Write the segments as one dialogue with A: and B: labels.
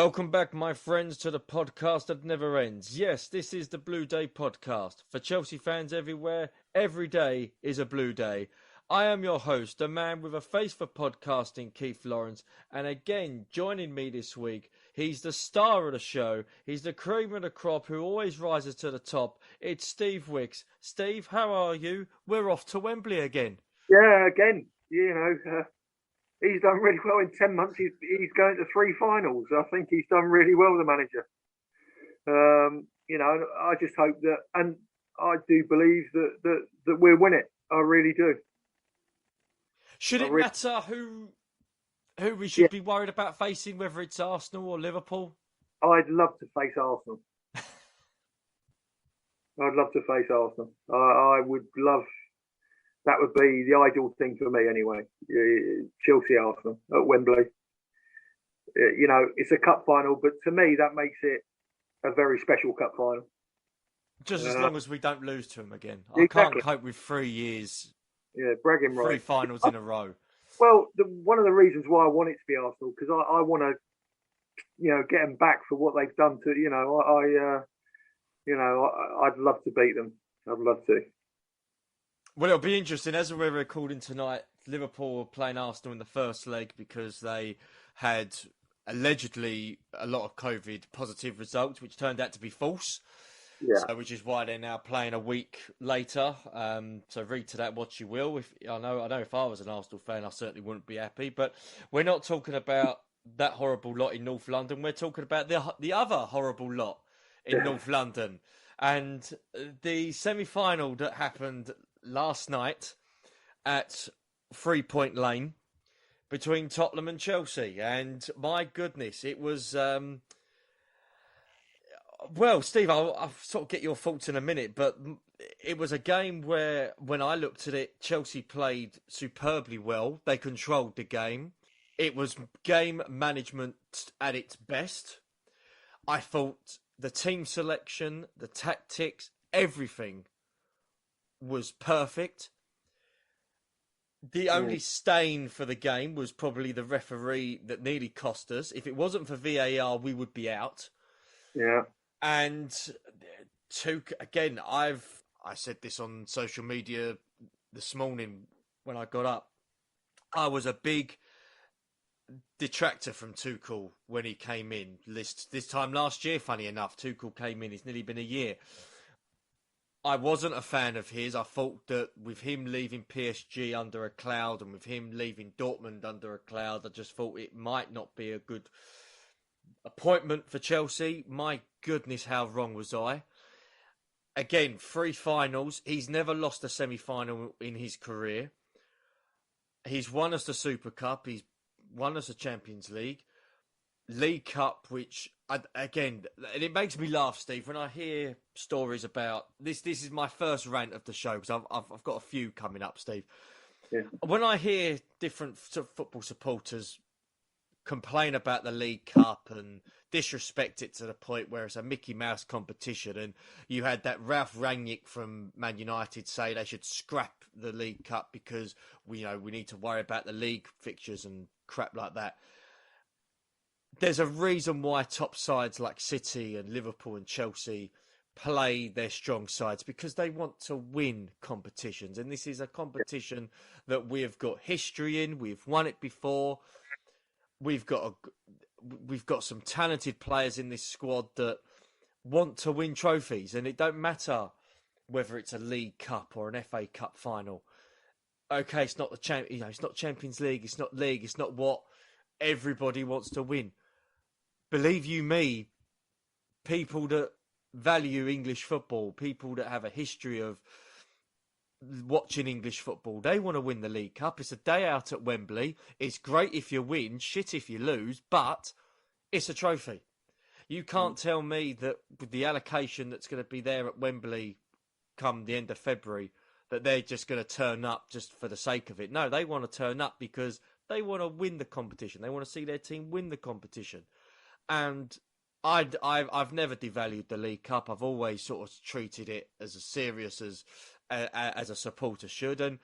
A: Welcome back, my friends, to the podcast that never ends. Yes, this is the Blue Day podcast. For Chelsea fans everywhere, every day is a blue day. I am your host, the man with a face for podcasting, Keith Lawrence. And again, joining me this week, he's the star of the show. He's the cream of the crop who always rises to the top. It's Steve Wicks. Steve, how are you? We're off to Wembley again.
B: Yeah, again, he's done really well in 10 months. He's going to 3 finals. I think he's done really well, the manager. I just hope that, and I do believe that we'll win it. I really do.
A: Should it matter who we should be worried about facing, whether it's Arsenal or Liverpool?
B: I'd love to face Arsenal. I'd love to face Arsenal. I would love. That would be the ideal thing for me anyway. Chelsea Arsenal at Wembley. It's a cup final, but to me that makes it a very special cup final.
A: Just as long as we don't lose to them again.
B: Exactly.
A: I can't cope with 3 years.
B: Yeah, bragging rights.
A: 3 finals in a row.
B: Well, one of the reasons why I want it to be Arsenal, because I want to, get them back for what they've done to, I'd love to beat them. I'd love to.
A: Well, it'll be interesting. As we're recording tonight, Liverpool were playing Arsenal in the first leg because they had allegedly a lot of COVID positive results, which turned out to be false.
B: Yeah.
A: So, which is why they're now playing a week later. So read to that what you will. If I know if I was an Arsenal fan, I certainly wouldn't be happy. But we're not talking about that horrible lot in North London. We're talking about the other horrible lot in North London. And the semi-final that happened last night at 3 Point Lane between Tottenham and Chelsea. And my goodness, it was... Well, Steve, I'll sort of get your thoughts in a minute, but it was a game where, when I looked at it, Chelsea played superbly well. They controlled the game. It was game management at its best. I thought the team selection, the tactics, everything was perfect. The only stain for the game was probably the referee that nearly cost us. If it wasn't for VAR, we would be out.
B: Yeah.
A: And again, I said this on social media this morning when I got up. I was a big detractor from Tuchel when he came in. This time last year, funny enough, Tuchel came in. It's nearly been a year. I wasn't a fan of his. I thought that with him leaving PSG under a cloud and with him leaving Dortmund under a cloud, I just thought it might not be a good appointment for Chelsea. My goodness, how wrong was I? Again, 3 finals. He's never lost a semi-final in his career. He's won us the Super Cup. He's won us the Champions League. League Cup, which, again, and it makes me laugh, Steve, when I hear stories about... This is my first rant of the show, because I've got a few coming up, Steve.
B: Yeah.
A: When I hear different football supporters complain about the League Cup and disrespect it to the point where it's a Mickey Mouse competition, and you had that Ralph Rangnick from Man United say they should scrap the League Cup because we need to worry about the league fixtures and crap like that. There's a reason why top sides like City and Liverpool and Chelsea play their strong sides, because they want to win competitions, and this is a competition that we have got history in. We've won it before. We've got some talented players in this squad that want to win trophies, and it don't matter whether it's a League Cup or an FA Cup final. Okay, it's not it's not Champions League, it's not League, it's not what everybody wants to win. Believe you me, people that value English football, people that have a history of watching English football, they want to win the League Cup. It's a day out at Wembley. It's great if you win, shit if you lose, but it's a trophy. You can't tell me that with the allocation that's going to be there at Wembley come the end of February, that they're just going to turn up just for the sake of it. No, they want to turn up because they want to win the competition. They want to see their team win the competition. And I've never devalued the League Cup. I've always sort of treated it as serious as a supporter should. And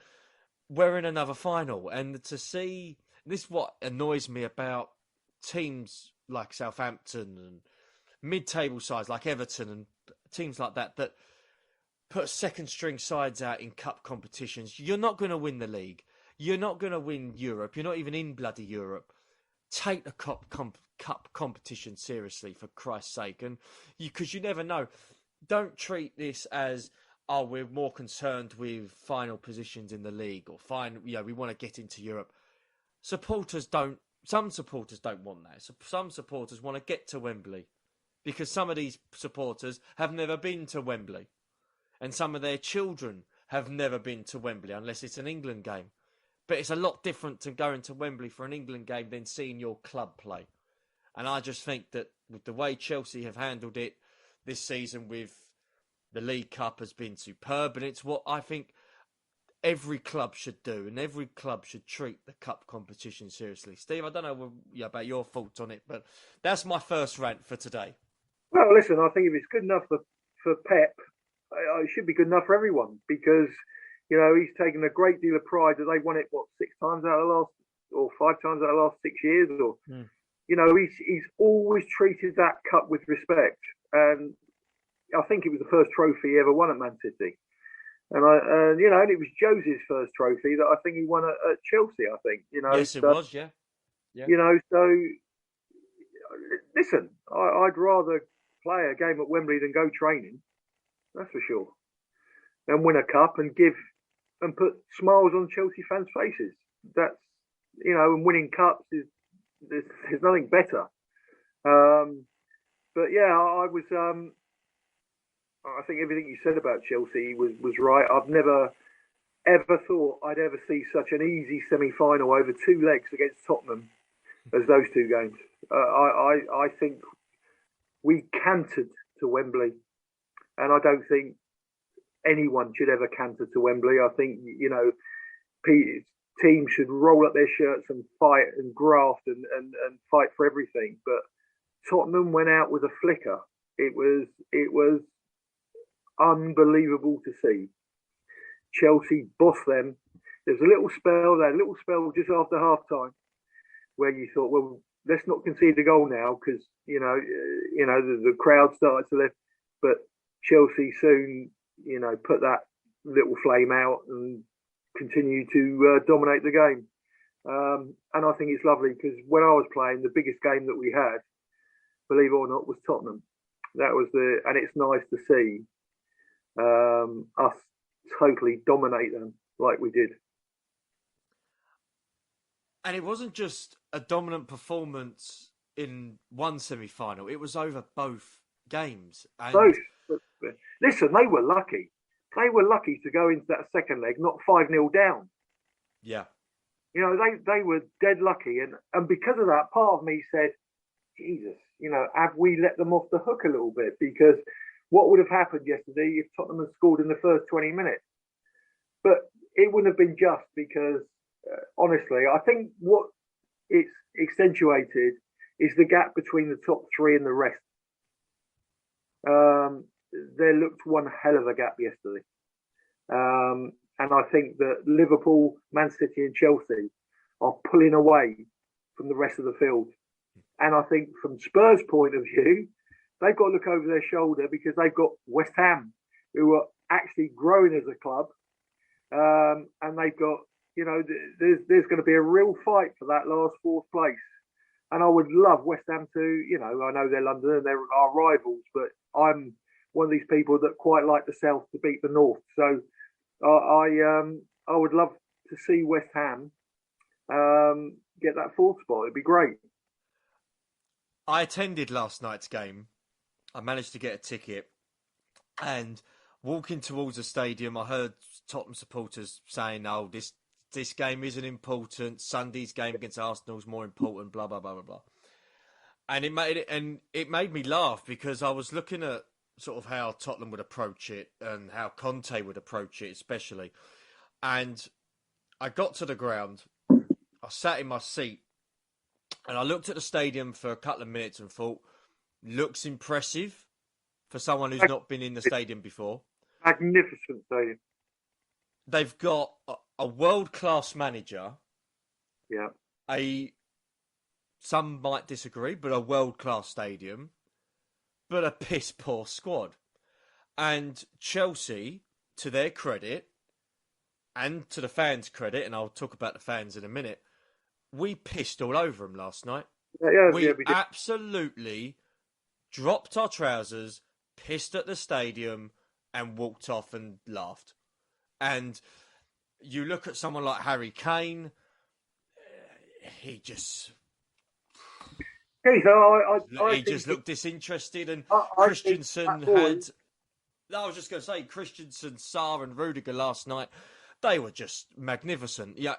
A: we're in another final. And to see this, what annoys me about teams like Southampton and mid-table sides like Everton and teams like that put second-string sides out in cup competitions, you're not going to win the league. You're not going to win Europe. You're not even in bloody Europe. Take the cup competition seriously, for Christ's sake. And because you never know. Don't treat this as, oh, we're more concerned with final positions in the league or we want to get into Europe. Some supporters don't want that. Some supporters want to get to Wembley because some of these supporters have never been to Wembley. And some of their children have never been to Wembley unless it's an England game. But it's a lot different to going to Wembley for an England game than seeing your club play. And I just think that with the way Chelsea have handled it this season with the League Cup has been superb. And it's what I think every club should do. And every club should treat the cup competition seriously. Steve, I don't know about your thoughts on it, but that's my first rant for today.
B: Well, listen, I think if it's good enough for Pep, it should be good enough for everyone because, he's taken a great deal of pride that they won it, 6 times out of the last, or 5 times out of the last 6 years, or, he's always treated that cup with respect. And I think it was the first trophy he ever won at Man City. And and it was Jose's first trophy that I think he won at Chelsea, I think,
A: Yes, it was, yeah.
B: So, listen, I'd rather play a game at Wembley than go training. That's for sure. And win a cup and put smiles on Chelsea fans' faces. That's, and winning cups there's nothing better. But yeah, I think everything you said about Chelsea was right. I've never ever thought I'd ever see such an easy semi-final over 2 legs against Tottenham as those 2 games. I think we cantered to Wembley. And I don't think anyone should ever canter to Wembley. I think, teams should roll up their shirts and fight and graft and fight for everything. But Tottenham went out with a flicker. It was unbelievable to see. Chelsea bossed them. There's a little spell just after half-time where you thought, well, let's not concede a goal now because, the crowd started to lift. But Chelsea soon, put that little flame out and continue to dominate the game. And I think it's lovely because when I was playing, the biggest game that we had, believe it or not, was Tottenham. And it's nice to see us totally dominate them like we did.
A: And it wasn't just a dominant performance in one semi-final; it was over both games. And
B: both. Listen, they were lucky. They were lucky to go into that second leg not 5-0 down.
A: Yeah.
B: They were dead lucky. And because of that, part of me said, Jesus, have we let them off the hook a little bit? Because what would have happened yesterday if Tottenham had scored in the first 20 minutes? But it wouldn't have been just because, honestly, I think what it's accentuated is the gap between the top 3 and the rest. There looked one hell of a gap yesterday. And I think that Liverpool, Man City and Chelsea are pulling away from the rest of the field. And I think from Spurs' point of view, they've got to look over their shoulder because they've got West Ham, who are actually growing as a club. And they've got, there's going to be a real fight for that last 4th place. And I would love West Ham to, I know they're London and they're our rivals, but I'm one of these people that quite like the South to beat the North. So I would love to see West Ham get that 4th spot. It'd be great.
A: I attended last night's game. I managed to get a ticket, and walking towards the stadium, I heard Tottenham supporters saying, "Oh, this game isn't important. Sunday's game against Arsenal is more important." Blah blah blah blah blah. And it made me laugh because I was looking at sort of how Tottenham would approach it and how Conte would approach it, especially. And I got to the ground. I sat in my seat. And I looked at the stadium for a couple of minutes and thought, looks impressive for someone who's not been in the stadium before.
B: Magnificent stadium.
A: They've got a world-class manager.
B: Yeah.
A: A some might disagree, but a world-class stadium, but a piss-poor squad. And Chelsea, to their credit, and to the fans' credit, and I'll talk about the fans in a minute, we pissed all over them last night. We
B: did.
A: absolutely dropped our trousers, pissed at the stadium, and walked off and laughed. And you look at someone like Harry Kane, he just... he just looked disinterested, and Christensen had... I was just going to say, Christensen, Sarr and Rudiger last night, they were just magnificent. Yeah,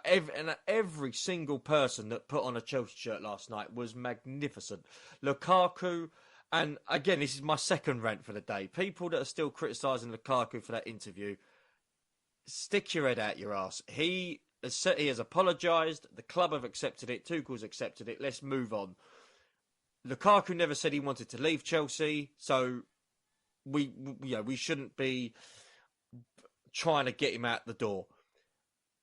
A: every single person that put on a Chelsea shirt last night was magnificent. Lukaku, and again, this is my second rant for the day. People that are still criticising Lukaku for that interview, stick your head out your arse. He has apologised. The club have accepted it. Tuchel's accepted it. Let's move on. Lukaku never said he wanted to leave Chelsea, so we shouldn't be trying to get him out the door.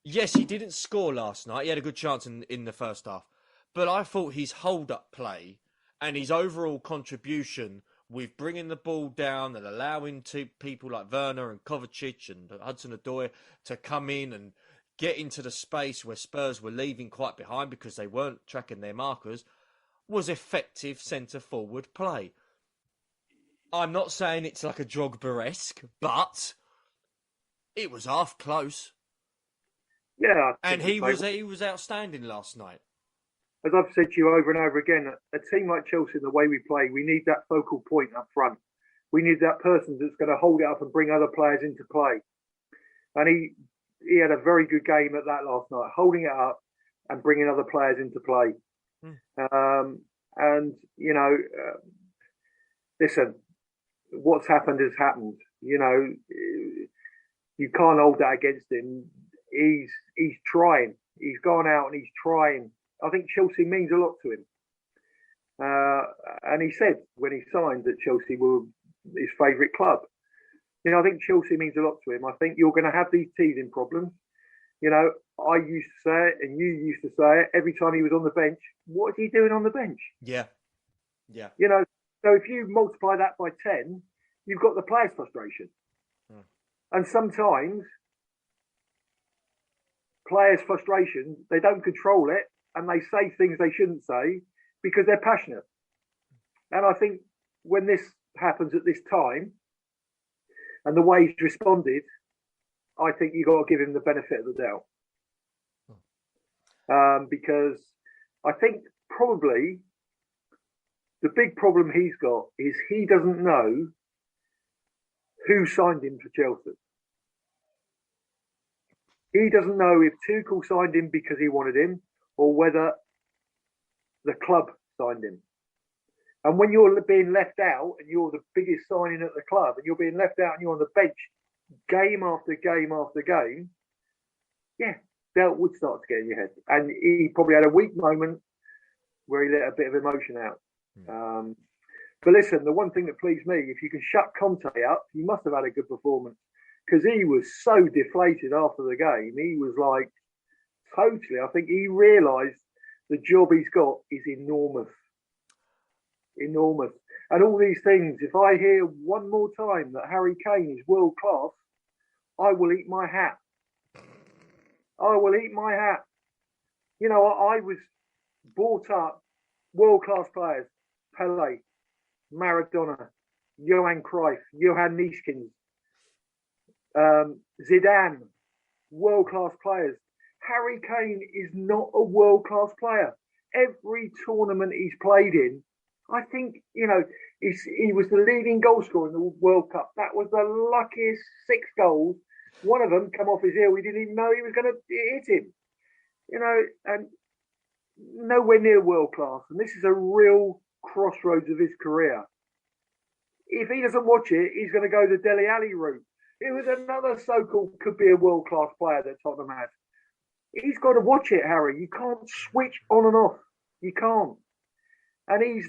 A: Yes, he didn't score last night. He had a good chance in the first half. But I thought his hold-up play and his overall contribution with bringing the ball down and allowing people like Werner and Kovacic and Hudson-Odoi to come in and get into the space where Spurs were leaving quite behind because they weren't tracking their markers was effective centre-forward play. I'm not saying it's like a Drogba-esque, but it was half close.
B: Yeah.
A: And he was outstanding last night.
B: As I've said to you over and over again, a team like Chelsea, the way we play, we need that focal point up front. We need that person that's going to hold it up and bring other players into play. And he had a very good game at that last night, holding it up and bringing other players into play. Listen, what's happened has happened. You can't hold that against him. He's trying. He's gone out and he's trying. I think Chelsea means a lot to him. And he said when he signed that Chelsea were his favourite club. I think Chelsea means a lot to him. I think you're going to have these teething problems. I used to say it and you used to say it every time he was on the bench. What is he doing on the bench?
A: Yeah.
B: So if you multiply that by 10, you've got the players' frustration. And sometimes players' frustration, they don't control it and they say things they shouldn't say because they're passionate. And I think when this happens at this time and the way he's responded, I think you've got to give him the benefit of the doubt. Because I think probably the big problem he's got is he doesn't know who signed him for Chelsea. He doesn't know if Tuchel signed him because he wanted him or whether the club signed him. And when you're being left out and you're the biggest signing at the club and you're being left out and you're on the bench game after game after game, doubt would start to get in your head. And he probably had a weak moment where he let a bit of emotion out. But listen, the one thing that pleased me, if you can shut Conte up, he must have had a good performance because he was so deflated after the game. He was like, totally, I think he realised the job he's got is enormous. Enormous. And all these things, if I hear one more time that Harry Kane is world class, I will eat my hat. I will eat my hat. I was brought up world class players. Pele, Maradona, Johan Cruyff, Johan Neeskens, Zidane, world-class players. Harry Kane is not a world-class player. Every tournament he's played in, I think, he was the leading goal scorer in the World Cup. That was the luckiest 6 goals. One of them come off his heel. We didn't even know he was going to hit him. And nowhere near world-class. And this is a real crossroads of his career. If he doesn't watch it, he's going to go the Dele Alli route. It was another so-called could be a world-class player that Tottenham had. He's got to watch it, Harry. You can't switch on and off. You can't. And he's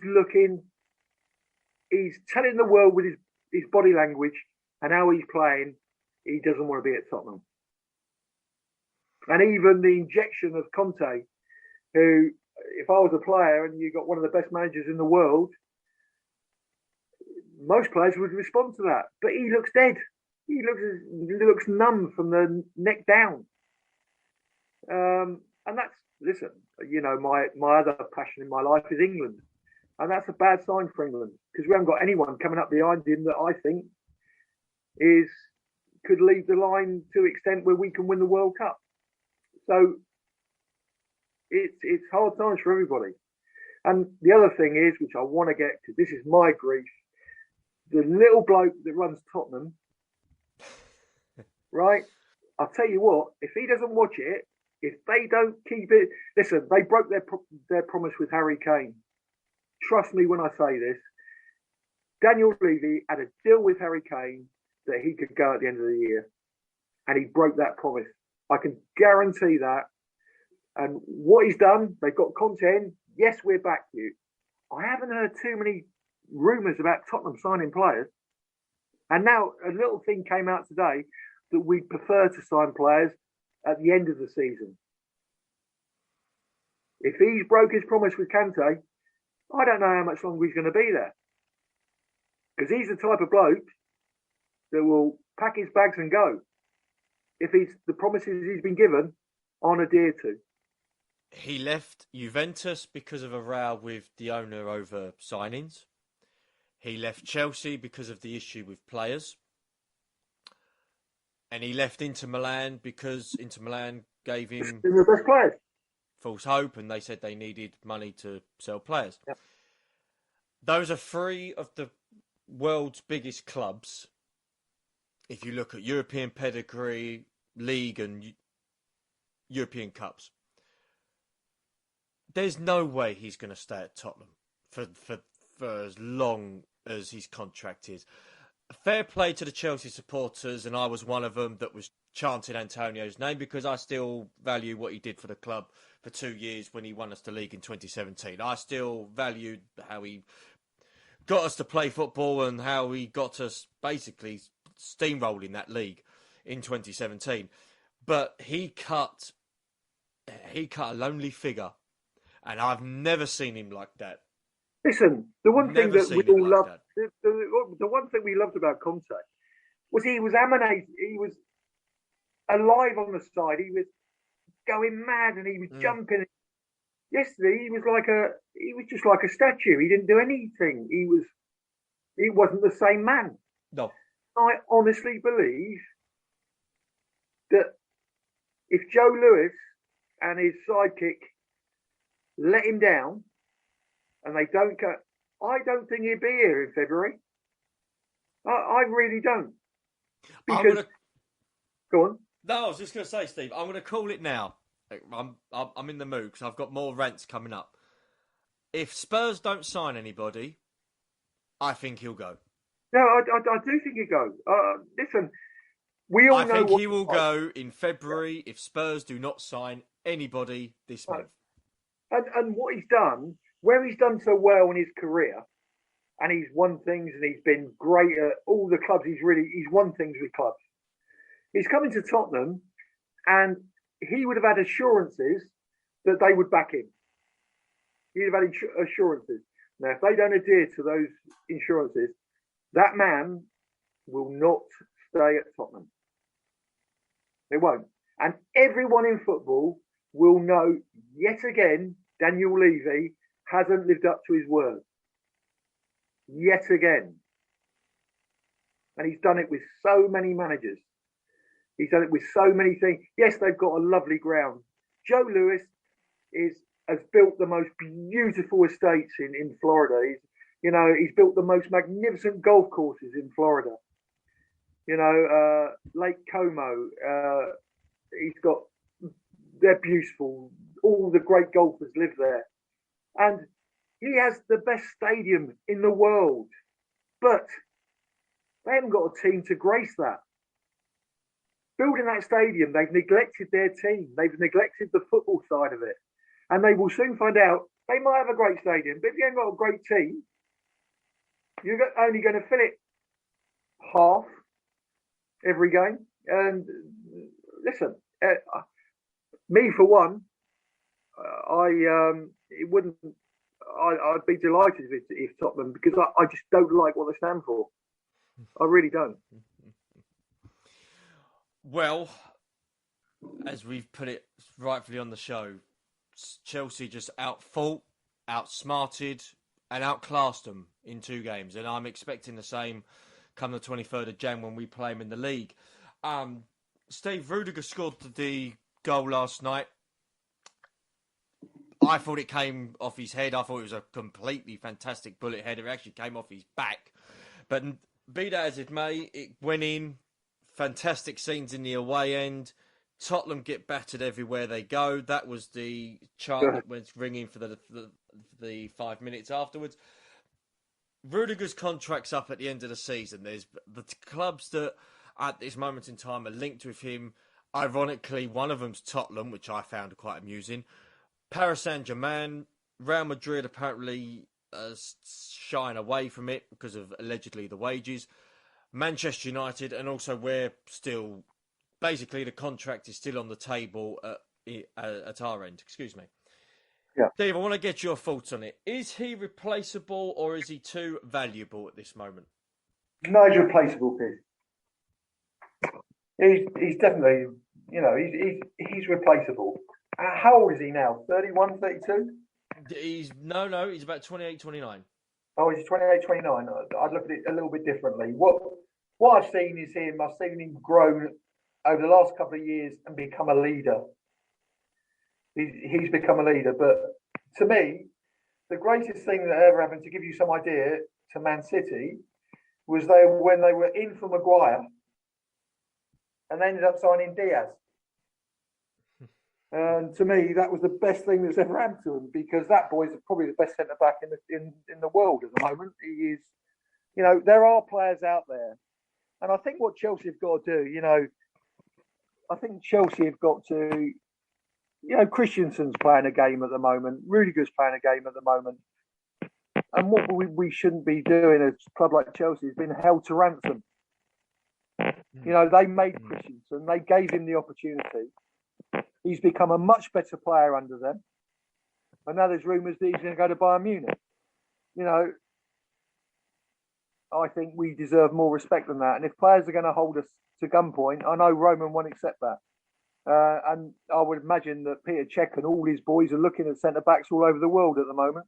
B: telling the world with his body language and how he's playing, he doesn't want to be at Tottenham. And even the injection of Conte, who if I was a player and you got one of the best managers in the world, most players would respond to that. But he looks dead. He looks numb from the neck down. And that's, listen, my other passion in my life is England. And that's a bad sign for England because we haven't got anyone coming up behind him that I think could lead the line to an extent where we can win the World Cup. So it's hard times for everybody. And the other thing is, which I want to get to, this is my grief, the little bloke that runs Tottenham, right? I'll tell you what, if he doesn't watch it, if they don't keep it, listen, they broke their promise with Harry Kane. Trust me when I say this. Daniel Levy had a deal with Harry Kane that he could go at the end of the year, and he broke that promise. I can guarantee that. And what he's done, they've got content. Yes, we're back you. I haven't heard too many rumours about Tottenham signing players. And now a little thing came out today that we'd prefer to sign players at the end of the season. If he's broke his promise with Kante, I don't know how much longer he's going to be there. Because he's the type of bloke that will pack his bags and go if the promises he's been given aren't adhered to.
A: He left Juventus because of a row with the owner over signings. He left Chelsea because of the issue with players. And he left Inter Milan because Inter Milan gave him
B: the best players.
A: False hope, and they said they needed money to sell players.
B: Yep.
A: Those are three of the world's biggest clubs. If you look at European pedigree, league and European Cups. There's no way he's going to stay at Tottenham for as long as his contract is. Fair play to the Chelsea supporters, and I was one of them that was chanting Antonio's name because I still value what he did for the club for 2 years when he won us the league in 2017. I still valued how he got us to play football and how he got us basically steamrolling that league in 2017. But he cut a lonely figure, and I've never seen him like that.
B: Listen, the one thing that we all loved, the one thing we loved about Conte was he was emanating, he was alive on the side, he was going mad and he was jumping. Yesterday he was just like a statue. He didn't do anything. He wasn't the same man.
A: No.
B: I honestly believe that if Joe Lewis and his sidekick let him down and they don't cut, I don't think he'd be here in February. I really don't. Because, go on.
A: No, I was just going to say, Steve, I'm going to call it now. I'm in the mood because I've got more rants coming up. If Spurs don't sign anybody, I think he'll go.
B: No, I do think he'll go. Listen, we all know.
A: I think he will go in February if Spurs do not sign anybody this month.
B: And what he's done, where he's done so well in his career, and he's won things and he's been great at all the clubs. He's won things with clubs. He's coming to Tottenham, and he would have had assurances that they would back him. He'd have had assurances. Now, if they don't adhere to those insurances, that man will not stay at Tottenham. They won't. And everyone in football will know, yet again, Daniel Levy hasn't lived up to his word. Yet again. And he's done it with so many managers. He's done it with so many things. Yes, they've got a lovely ground. Joe Lewis has built the most beautiful estates in Florida. He's built the most magnificent golf courses in Florida. Lake Como. They're beautiful. All the great golfers live there. And he has the best stadium in the world. But they haven't got a team to grace that. Building that stadium, they've neglected their team. They've neglected the football side of it. And they will soon find out they might have a great stadium, but if you haven't got a great team, you're only going to fill it half every game. And listen, me for one, it wouldn't. I'd be delighted if Tottenham, because I just don't like what they stand for. I really don't.
A: Well, as we've put it rightfully on the show, Chelsea just outfought, outsmarted, and outclassed them in 2 games. And I'm expecting the same come the 23rd of Jan when we play them in the league. Steve, Rudiger scored the goal last night. I thought it came off his head. I thought it was a completely fantastic bullet header. It actually came off his back. But be that as it may, it went in. Fantastic scenes in the away end. Tottenham get battered everywhere they go. That was the chant that went ringing for the 5 minutes afterwards. Rudiger's contract's up at the end of the season. There's the clubs that at this moment in time are linked with him. Ironically, one of them's Tottenham, which I found quite amusing. Paris Saint-Germain, Real Madrid apparently shying away from it because of allegedly the wages. Manchester United, and also we're still, basically the contract is still on the table at our end. Excuse me.
B: Yeah.
A: Dave, I want to get your thoughts on it. Is he replaceable or is he too valuable at this moment?
B: No, he's replaceable, Piers. He's definitely, he's replaceable. How old is he now? 31, 32?
A: He's about 28, 29.
B: Oh, he's 28, 29. I'd look at it a little bit differently. What I've seen is I've seen him grow over the last couple of years and become a leader. He's become a leader. But to me, the greatest thing that ever happened, to give you some idea, to Man City, was when they were in for Maguire and they ended up signing Diaz. And to me, that was the best thing that's ever happened to him, because that boy's probably the best centre back in the world at the moment. He is, there are players out there, and I think what Chelsea have got to do, I think Chelsea have got to, Christensen's playing a game at the moment, Rudiger's playing a game at the moment, and what we shouldn't be doing as a club like Chelsea is being held to ransom. They made Christensen, they gave him the opportunity. He's become a much better player under them. And now there's rumours that he's going to go to Bayern Munich. I think we deserve more respect than that. And if players are going to hold us to gunpoint, I know Roman won't accept that. And I would imagine that Peter Cech and all his boys are looking at centre-backs all over the world at the moment.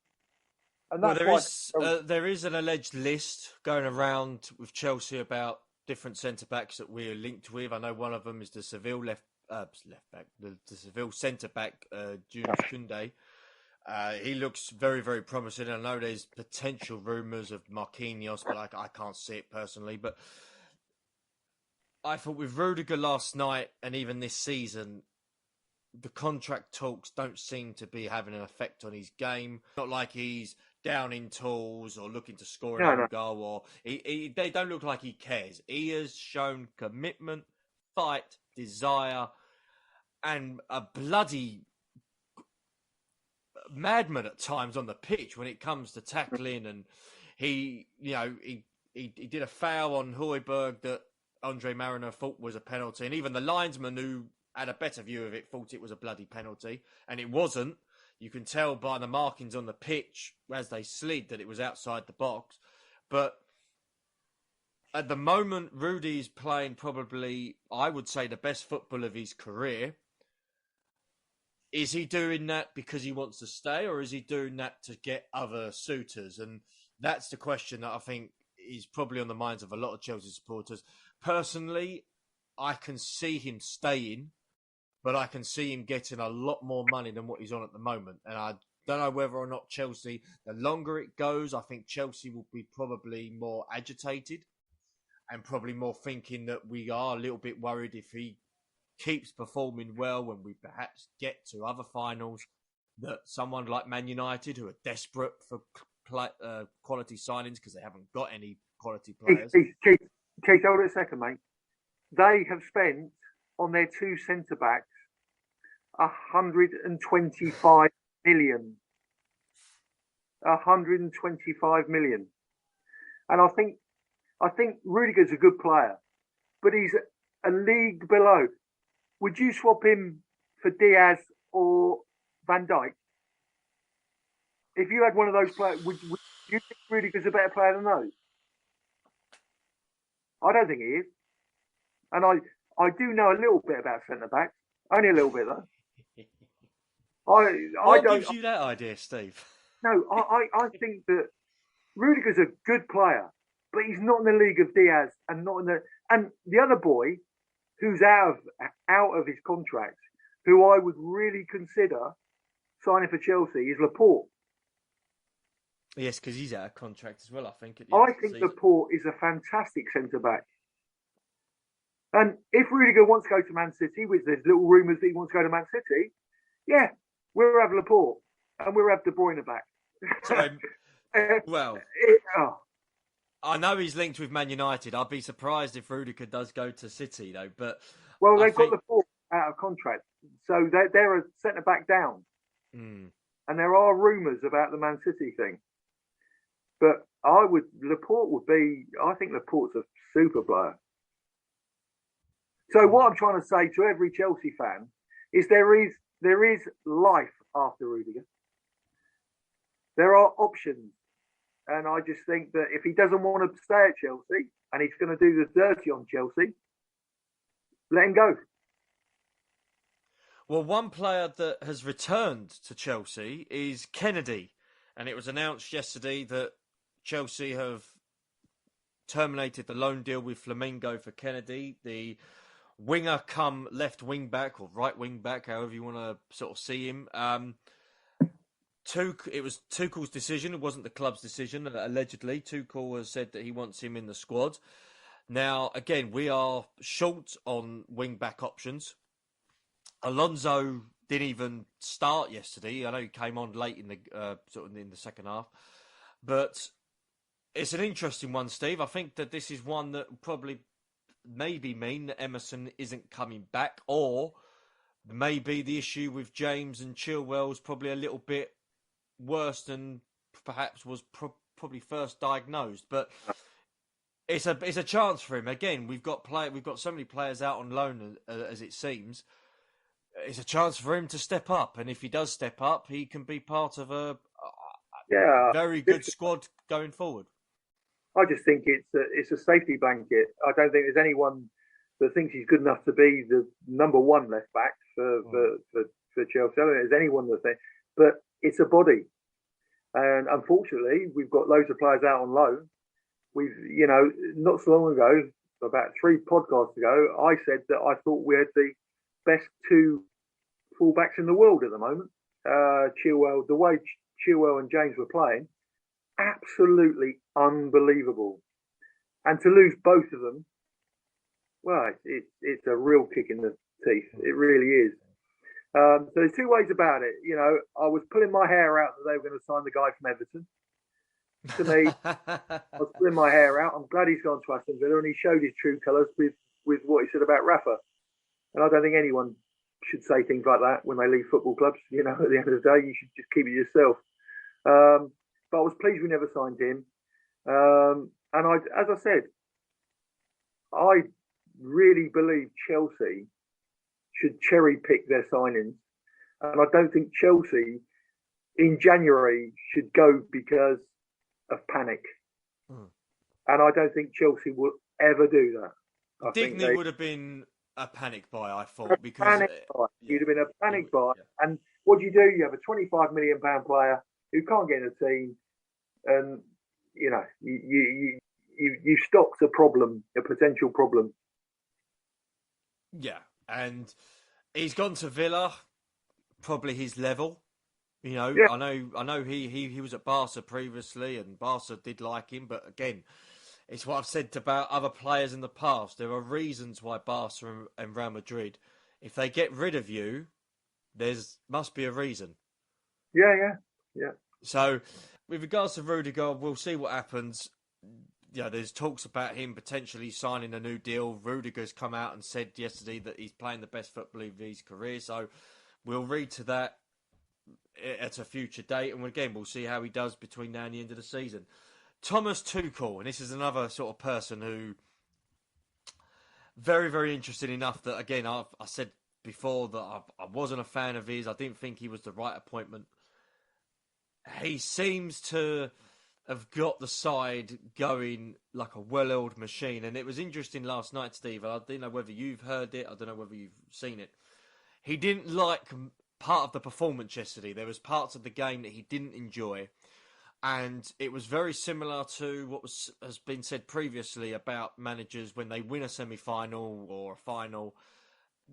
B: And that's
A: there is an alleged list going around with Chelsea about different centre-backs that we're linked with. I know one of them is the Seville left back, the Seville centre back, Jules Koundé. He looks very, very promising. I know there's potential rumours of Marquinhos, but I can't see it personally. But I thought with Rudiger last night and even this season, the contract talks don't seem to be having an effect on his game. Not like he's down in tools or looking to score an own goal, or they don't look like he cares. He has shown commitment, fight, desire, and a bloody madman at times on the pitch when it comes to tackling. And he did a foul on Højbjerg that Andre Mariner thought was a penalty, and even the linesman, who had a better view of it, thought it was a bloody penalty, and it wasn't. You can tell by the markings on the pitch as they slid that it was outside the box. But at the moment, Rudy's playing probably, I would say, the best football of his career. Is he doing that because he wants to stay, or is he doing that to get other suitors? And that's the question that I think is probably on the minds of a lot of Chelsea supporters. Personally, I can see him staying, but I can see him getting a lot more money than what he's on at the moment. And I don't know whether or not Chelsea, the longer it goes, I think Chelsea will be probably more agitated and probably more thinking that we are a little bit worried if he keeps performing well when we perhaps get to other finals, that someone like Man United, who are desperate for quality signings because they haven't got any quality players.
B: Keith, hold it a second, mate. They have spent on their two centre-backs 125 million. 125 million. And I think Rudiger's a good player, but he's a league below. Would you swap him for Diaz or Van Dijk? if you had one of those players, would you think Rudiger's a better player than those? I don't think he is. And I do know a little bit about centre backs, only a little bit though. I
A: What
B: don't.
A: gives you that idea, Steve?
B: No, I think that Rudiger's a good player, but he's not in the league of Diaz and not in the other boy who's out of his contract, who I would really consider signing for Chelsea is Laporte.
A: Yes, because he's out of contract as well, I think.
B: I think Laporte is a fantastic centre back. And if Rudiger wants to go to Man City, which there's little rumours that he wants to go to Man City, yeah, we'll have Laporte and we'll have De Bruyne back.
A: Well, I know he's linked with Man United. I'd be surprised if Rudiger does go to City, though. But
B: they've got Laporte out of contract, so they're a centre back down, and there are rumours about the Man City thing. But I think Laporte's a super player. So what I'm trying to say to every Chelsea fan is there is life after Rudiger. There are options. And I just think that if he doesn't want to stay at Chelsea and he's going to do the dirty on Chelsea, let him go.
A: Well, one player that has returned to Chelsea is Kennedy. And it was announced yesterday that Chelsea have terminated the loan deal with Flamengo for Kennedy, the winger come left wing back or right wing back, however you want to sort of see him. It was Tuchel's decision. It wasn't the club's decision. Allegedly, Tuchel has said that he wants him in the squad. Now, again, we are short on wing back options. Alonso didn't even start yesterday. I know he came on late in the second half, but it's an interesting one, Steve. I think that this is one that will probably maybe mean that Emerson isn't coming back, or maybe the issue with James and Chilwell is probably a little bit worse than perhaps was probably first diagnosed. But it's a chance for him. Again, we've got so many players out on loan as it seems. It's a chance for him to step up, and if he does step up, he can be part of a very good squad going forward.
B: I just think it's a safety blanket. I don't think there's anyone that thinks he's good enough to be the number one left back for Chelsea. I don't think there's anyone that thinks, but it's a body, and unfortunately, we've got loads of players out on loan. We've, not so long ago, about 3 podcasts ago, I said that I thought we had the best 2 fullbacks in the world at the moment. Chilwell, the way Chilwell and James were playing, absolutely unbelievable. And to lose both of them, well, it's a real kick in the teeth. It really is. So there's 2 ways about it. I was pulling my hair out that they were going to sign the guy from Everton. To me, I was pulling my hair out. I'm glad he's gone to Aston Villa, and he showed his true colours with what he said about Rafa. And I don't think anyone should say things like that when they leave football clubs. At the end of the day, you should just keep it yourself. But I was pleased we never signed him. And as I said, I really believe Chelsea should cherry pick their signings. And I don't think Chelsea in January should go because of panic. And I don't think Chelsea will ever do that.
A: Digney would have been a panic buy, I thought. Because
B: you'd have been a panic buy. Yeah. And what do? You have a £25 million player who can't get in a team, and you stopped a problem, a potential problem.
A: Yeah, and he's gone to Villa, probably his level. Yeah. I know he was at Barca previously, and Barca did like him, but again, it's what I've said about other players in the past. There are reasons why Barca and Real Madrid, if they get rid of you, must be a reason.
B: Yeah.
A: So, with regards to Rudiger, we'll see what happens. There's talks about him potentially signing a new deal. Rudiger's come out and said yesterday that he's playing the best football of his career. So, we'll read to that at a future date. And again, we'll see how he does between now and the end of the season. Thomas Tuchel, and this is another sort of person who very, very interesting enough that, again, I said before that I wasn't a fan of his. I didn't think he was the right appointment. he seems to have got the side going like a well-oiled machine. And it was interesting last night, Steve. I don't know whether you've heard it. I don't know whether you've seen it. He didn't like part of the performance yesterday. There was parts of the game that he didn't enjoy. And it was very similar to what has been said previously about managers when they win a semi-final or a final.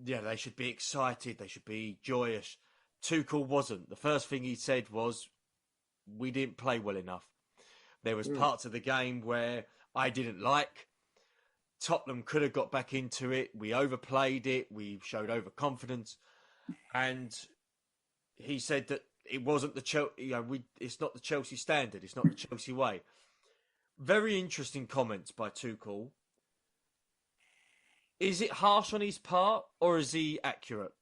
A: Yeah, they should be excited. They should be joyous. Tuchel wasn't. The first thing he said was, we didn't play well enough. There was parts of the game where I didn't like. Tottenham could have got back into it. We overplayed it. We showed overconfidence. And he said that it wasn't the Chelsea. It's not the Chelsea standard. It's not the Chelsea way. Very interesting comments by Tuchel. Is it harsh on his part, or is he accurate?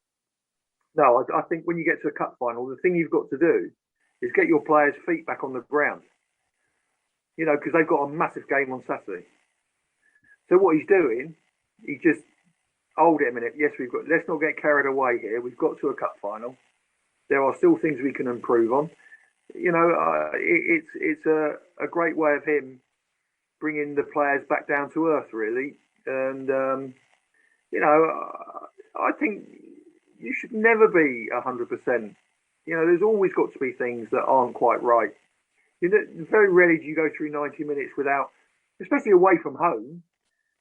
B: No, I think when you get to a cup final, the thing you've got to do is get your players' feet back on the ground. Because they've got a massive game on Saturday. So what he's doing, he just, hold it a minute. Yes, let's not get carried away here. We've got to a cup final. There are still things we can improve on. It's a great way of him bringing the players back down to earth, really. And, I think you should never be 100%. There's always got to be things that aren't quite right. Very rarely do you go through 90 minutes without, especially away from home,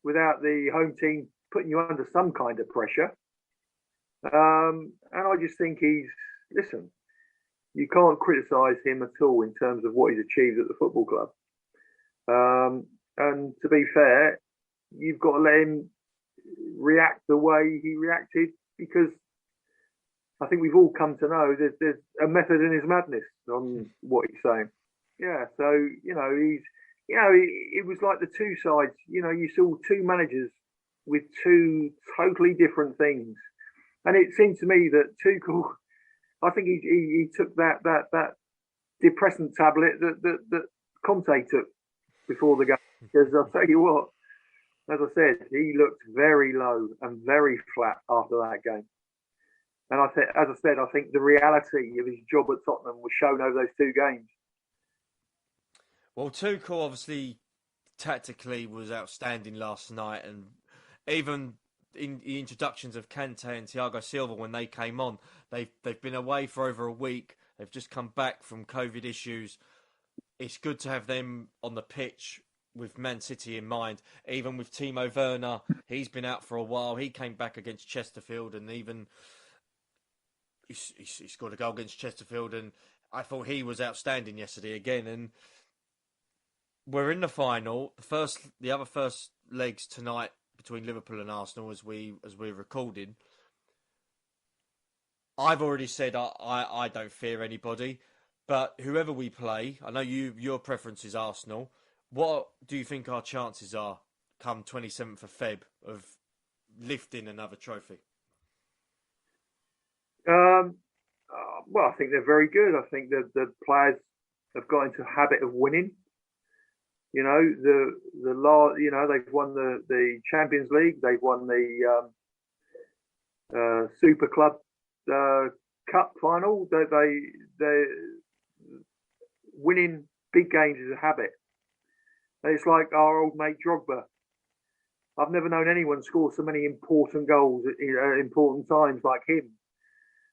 B: without the home team putting you under some kind of pressure. And I just think listen, you can't criticise him at all in terms of what he's achieved at the football club. And to be fair, you've got to let him react the way he reacted, because I think we've all come to know there's a method in his madness on what he's saying. Yeah, so it was like the two sides. You saw two managers with two totally different things, and it seemed to me that Tuchel, I think he took that depressant tablet that Conte took before the game. Because I'll tell you what, as I said, he looked very low and very flat after that game. And I think the reality of his job at Tottenham was shown over those two games.
A: Well, Tuchel obviously tactically was outstanding last night, and even in the introductions of Kante and Thiago Silva when they came on, they've been away for over a week. They've just come back from COVID issues. It's good to have them on the pitch with Man City in mind. Even with Timo Werner, he's been out for a while. He came back against Chesterfield, and even he scored a goal against Chesterfield, and I thought he was outstanding yesterday again. And we're in the final. The other first legs tonight between Liverpool and Arsenal, as we're recording. I've already said I don't fear anybody, but whoever we play, I know your preference is Arsenal. What do you think our chances are come 27th of Feb of lifting another trophy?
B: Well, I think they're very good. I think that the players have got into a habit of winning. They've won the Champions League. They've won the Super Club Cup final. They're winning big games is a habit. It's like our old mate Drogba. I've never known anyone score so many important goals at important times like him.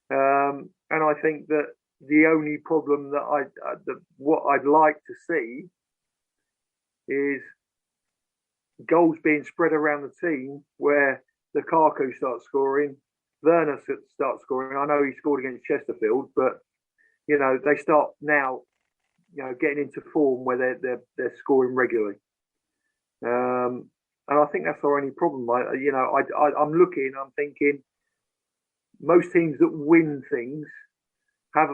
B: And I think that the only problem what I'd like to see is goals being spread around the team, where Lukaku starts scoring, Werner starts scoring. I know he scored against Chesterfield, but they start now, getting into form where they're scoring regularly. And I think that's our only problem. I'm looking, I'm thinking, most teams that win things have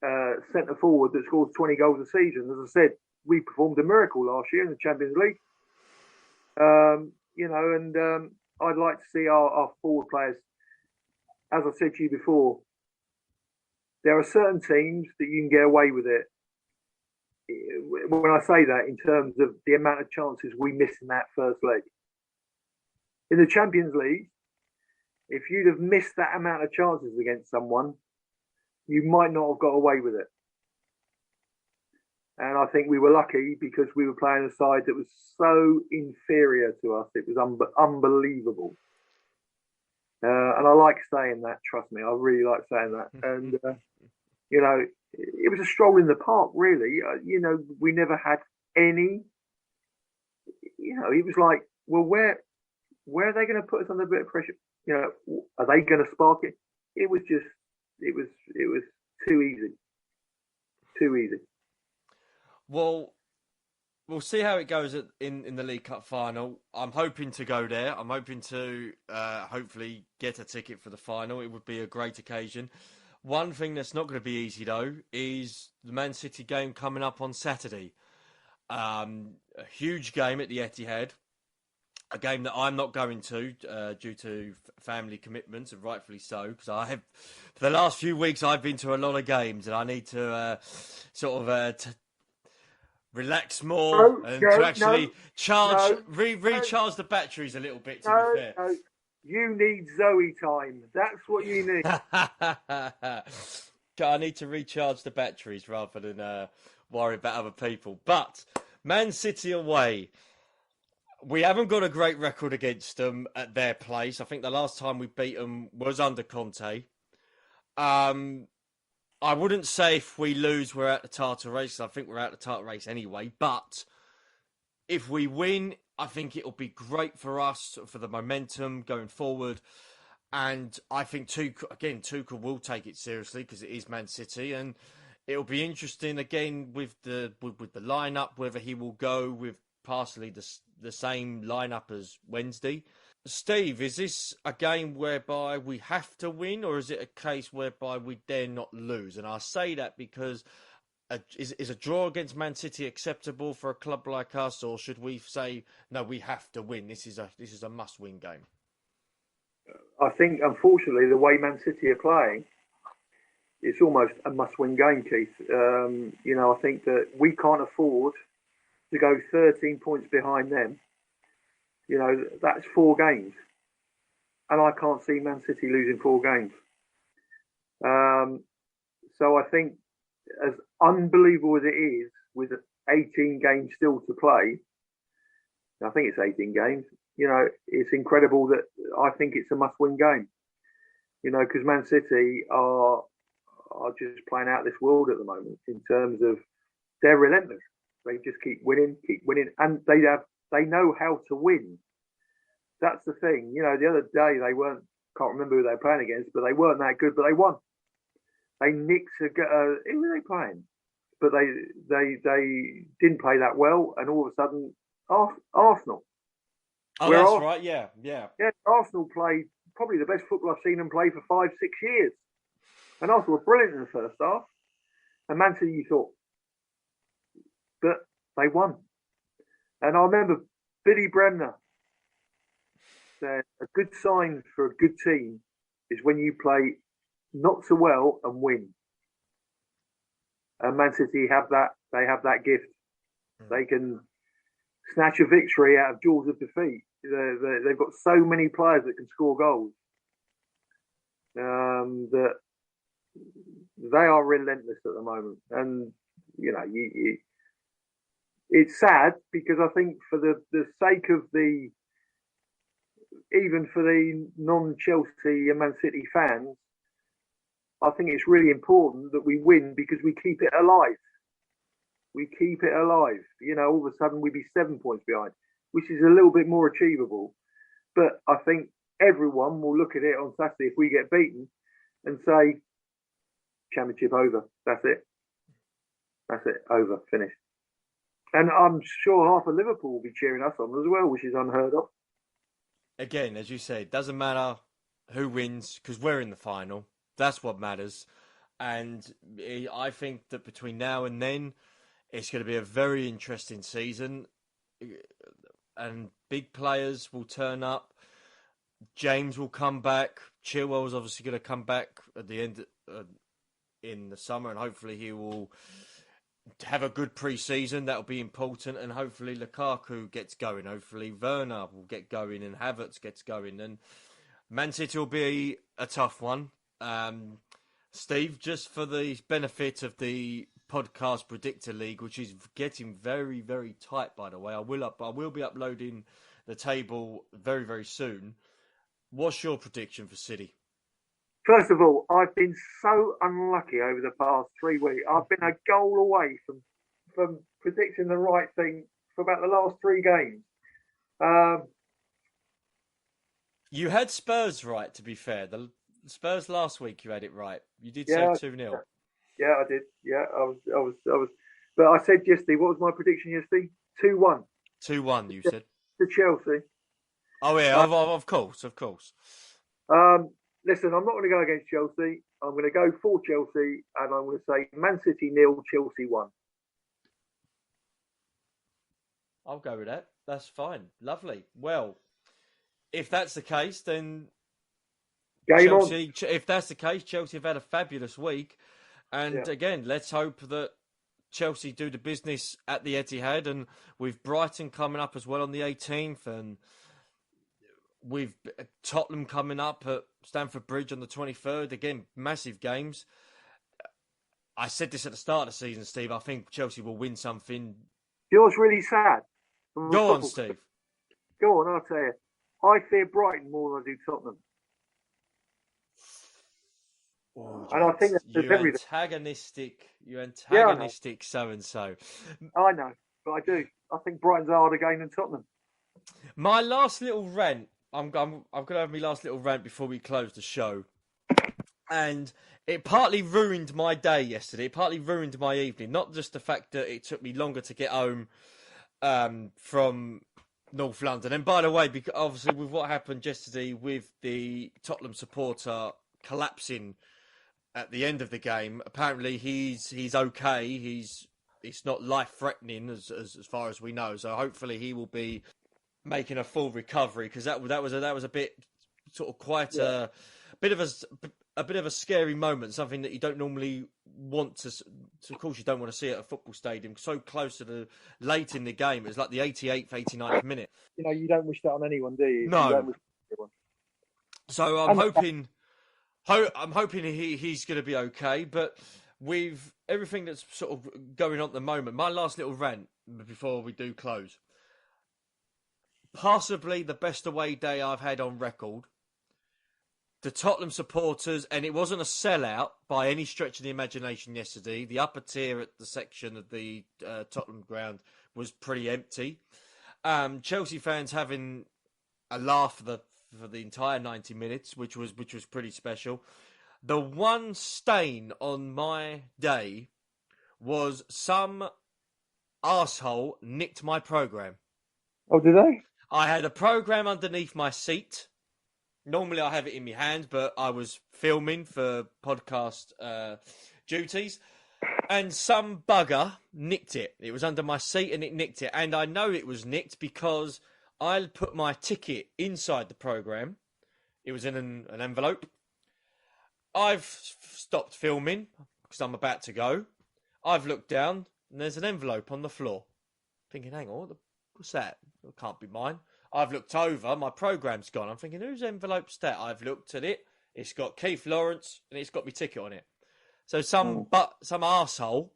B: a centre forward that scores 20 goals a season. As I said, we performed a miracle last year in the Champions League. I'd like to see our forward players. As I said to you before, there are certain teams that you can get away with it. When I say that, in terms of the amount of chances we miss in that first leg. In the Champions League, if you'd have missed that amount of chances against someone, you might not have got away with it. And I think we were lucky because we were playing a side that was so inferior to us. It was unbelievable. And I like saying that, trust me, I really like saying that. And, you know, it was a stroll in the park, really. We never had any, it was like, well, where are they going to put us under a bit of pressure? Are they going to spark it? It was too easy. Too easy.
A: Well, we'll see how it goes in the League Cup final. I'm hoping to go there. I'm hoping to hopefully get a ticket for the final. It would be a great occasion. One thing that's not going to be easy, though, is the Man City game coming up on Saturday. A huge game at the Etihad. A game that I'm not going to due to family commitments, and rightfully so, because for the last few weeks, I've been to a lot of games, and I need to relax more to actually recharge the batteries a little bit, to be fair.
B: No. You need Zoe time. That's what you need.
A: I need to recharge the batteries rather than worry about other people. But Man City away. We haven't got a great record against them at their place. I think the last time we beat them was under Conte. I wouldn't say if we lose, we're out the title race. I think we're out the title race anyway. But if we win, I think it'll be great for us, for the momentum going forward. And I think Tuchel will take it seriously because it is Man City. And it'll be interesting, again, with the lineup, whether he will go with partially the same lineup as Wednesday. Steve, is this a game whereby we have to win, or is it a case whereby we dare not lose? And I say that because is a draw against Man City acceptable for a club like us, or should we say no, we have to win? This is a must-win game.
B: I think, unfortunately, the way Man City are playing, it's almost a must-win game, Keith. I think that we can't afford to go 13 points behind them. That's 4 games. And I can't see Man City losing 4 games. So I think, as unbelievable as it is, with 18 games still to play, I think it's 18 games, it's incredible that I think it's a must-win game. Because Man City are just playing out this world at the moment in terms of they're relentless. They just keep winning, and they know how to win. That's the thing. The other day can't remember who they were playing against, but they weren't that good, but they won. They nicked who were they playing? But they didn't play that well, and all of a sudden, Arsenal.
A: Oh, that's right, yeah.
B: Yeah, Arsenal played probably the best football I've seen them play for 5-6 years. And Arsenal were brilliant in the first half. And Man City, you thought, but they won. And I remember Billy Bremner said a good sign for a good team is when you play not so well and win. And Man City have that. They have that gift. They can snatch a victory out of jaws of defeat. They've got so many players that can score goals. That they are relentless at the moment. And it's sad because I think for the sake of even for the non-Chelsea and Man City fans, I think it's really important that we win because we keep it alive. We keep it alive. All of a sudden we'd be 7 points behind, which is a little bit more achievable. But I think everyone will look at it on Saturday if we get beaten and say, championship over. That's it. Over. Finished. And I'm sure half of Liverpool will be cheering us on as well, which is unheard of.
A: Again, as you said, it doesn't matter who wins because we're in the final. That's what matters. And I think that between now and then, it's going to be a very interesting season. And big players will turn up. James will come back. Chilwell's obviously going to come back at the end in the summer, and hopefully he will have a good pre-season. That'll be important, and hopefully Lukaku gets going. Hopefully Werner will get going, and Havertz gets going. And Man City will be a tough one. Steve, just for the benefit of the podcast predictor league, which is getting very, very tight. By the way, I will be uploading the table very, very soon. What's your prediction for City?
B: First of all, I've been so unlucky over the past 3 weeks. I've been a goal away from predicting the right thing for about the last 3 games.
A: You had Spurs right, to be fair. The Spurs last week, you had it right. You did say 2-0.
B: Yeah, I did. Yeah, I was. But I said yesterday, what was my prediction yesterday? 2-1.
A: 2-1, you said.
B: To Chelsea.
A: Oh, yeah, of course.
B: Listen, I'm not going to go against Chelsea. I'm going to go for Chelsea, and I'm going to say Man City 0, Chelsea 1.
A: I'll go with that. That's fine. Lovely. Well, if that's the case, then Chelsea. If that's the case, Chelsea have had a fabulous week, and again, let's hope that Chelsea do the business at the Etihad, and with Brighton coming up as well on the 18th, and with Tottenham coming up at Stamford Bridge on the 23rd. Again, massive games. I said this at the start of the season, Steve. I think Chelsea will win something.
B: You know what's really sad?
A: Go on, Steve.
B: Go on, I'll tell you. I fear Brighton more than I do Tottenham.
A: Oh,
B: and I think that's
A: you antagonistic so-and-so.
B: I know, but I do. I think Brighton's a harder game than Tottenham.
A: My last little rant. I'm going to have my last little rant before we close the show. And it partly ruined my day yesterday. It partly ruined my evening. Not just the fact that it took me longer to get home from North London. And by the way, because obviously with what happened yesterday with the Tottenham supporter collapsing at the end of the game, apparently he's okay. It's not life-threatening as far as we know. So hopefully he will be making a full recovery, because that was a bit sort of quite a bit of a scary moment, something that you don't normally want to. Of course, you don't want to see at a football stadium so close to the late in the game. It was like the 88th, 89th minute.
B: You know, you don't wish that on anyone, do you?
A: No.
B: You don't wish that on
A: so I'm hoping he's going to be okay. But with everything that's sort of going on at the moment, my last little rant before we do close. Possibly the best away day I've had on record. The Tottenham supporters, and it wasn't a sellout by any stretch of the imagination yesterday. The upper tier at the section of the Tottenham ground was pretty empty. Chelsea fans having a laugh for the entire 90 minutes, which was pretty special. The one stain on my day was some arsehole nicked my programme.
B: Oh, did they?
A: I had a programme underneath my seat. Normally I have it in my hand, but I was filming for podcast duties. And some bugger nicked it. It was under my seat and it nicked it. And I know it was nicked because I put my ticket inside the programme. It was in an envelope. I've stopped filming because I'm about to go. I've looked down and there's an envelope on the floor. Thinking, hang on, what's that? It can't be mine. I've looked over, my programme's gone. I'm thinking, whose envelope's that? I've looked at it. It's got Keith Lawrence and it's got my ticket on it. So some arsehole,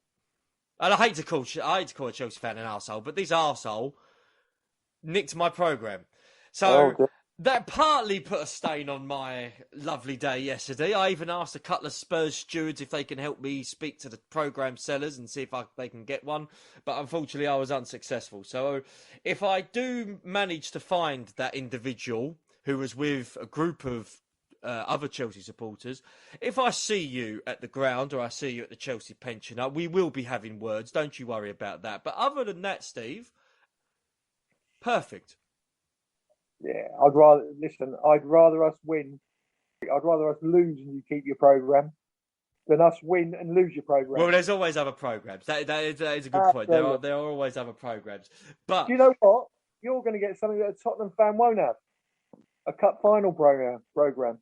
A: and I hate to call a Chelsea fan an arsehole, but this arsehole nicked my programme. So that partly put a stain on my lovely day yesterday. I even asked a couple of Spurs stewards if they can help me speak to the programme sellers and see if they can get one. But unfortunately, I was unsuccessful. So if I do manage to find that individual who was with a group of other Chelsea supporters, if I see you at the ground or I see you at the Chelsea pensioner, we will be having words. Don't you worry about that. But other than that, Steve, perfect.
B: Yeah, I'd rather us win. I'd rather us lose and you keep your programme than us win and lose your programme.
A: Well, there's always other programmes. That is a good point. There are always other programmes. But
B: do you know what? You're going to get something that a Tottenham fan won't have. A cup final programme.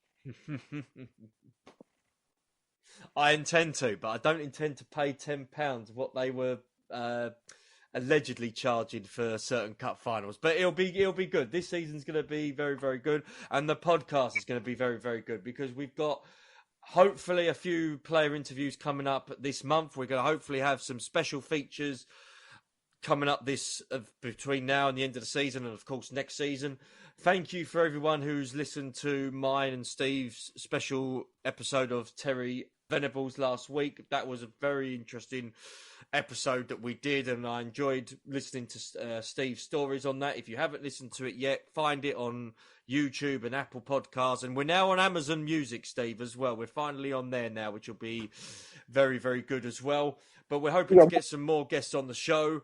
A: I intend to, but I don't intend to pay £10 what they were allegedly charging for certain cup finals. But it'll be good. This season's going to be very, very good, and the podcast is going to be very, very good because we've got hopefully a few player interviews coming up this month. We're going to hopefully have some special features coming up between now and the end of the season, and of course next season. Thank you for everyone who's listened to mine and Steve's special episode of Terry Venables last week. That was a very interesting episode that we did, and I enjoyed listening to Steve's stories on that. If you haven't listened to it yet, find it on YouTube and Apple Podcasts, and we're now on Amazon Music, Steve, as well. We're finally on there now, which will be very, very good as well. But we're hoping to get some more guests on the show.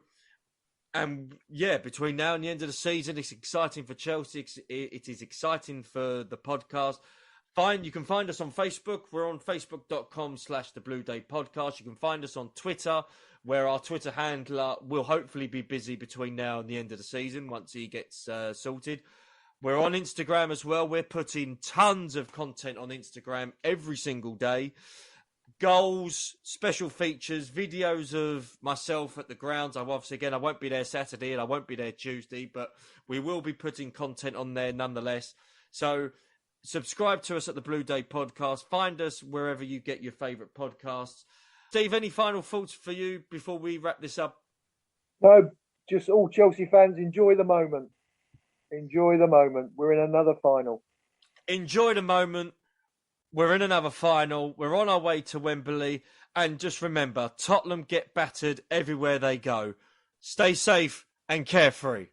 A: And yeah, between now and the end of the season, it's exciting for Chelsea. It is exciting for the podcast. You can find us on Facebook. We're on facebook.com/The Blue Day Podcast. You can find us on Twitter, where our Twitter handler will hopefully be busy between now and the end of the season once he gets sorted. We're on Instagram as well. We're putting tons of content on Instagram every single day. Goals, special features, videos of myself at the grounds. I won't be there Saturday and I won't be there Tuesday, but we will be putting content on there nonetheless. So subscribe to us at the Blue Day Podcast. Find us wherever you get your favourite podcasts. Steve, any final thoughts for you before we wrap this up?
B: No, just all Chelsea fans, enjoy the moment. Enjoy the moment. We're in another final.
A: Enjoy the moment. We're in another final. We're on our way to Wembley. And just remember, Tottenham get battered everywhere they go. Stay safe and carefree.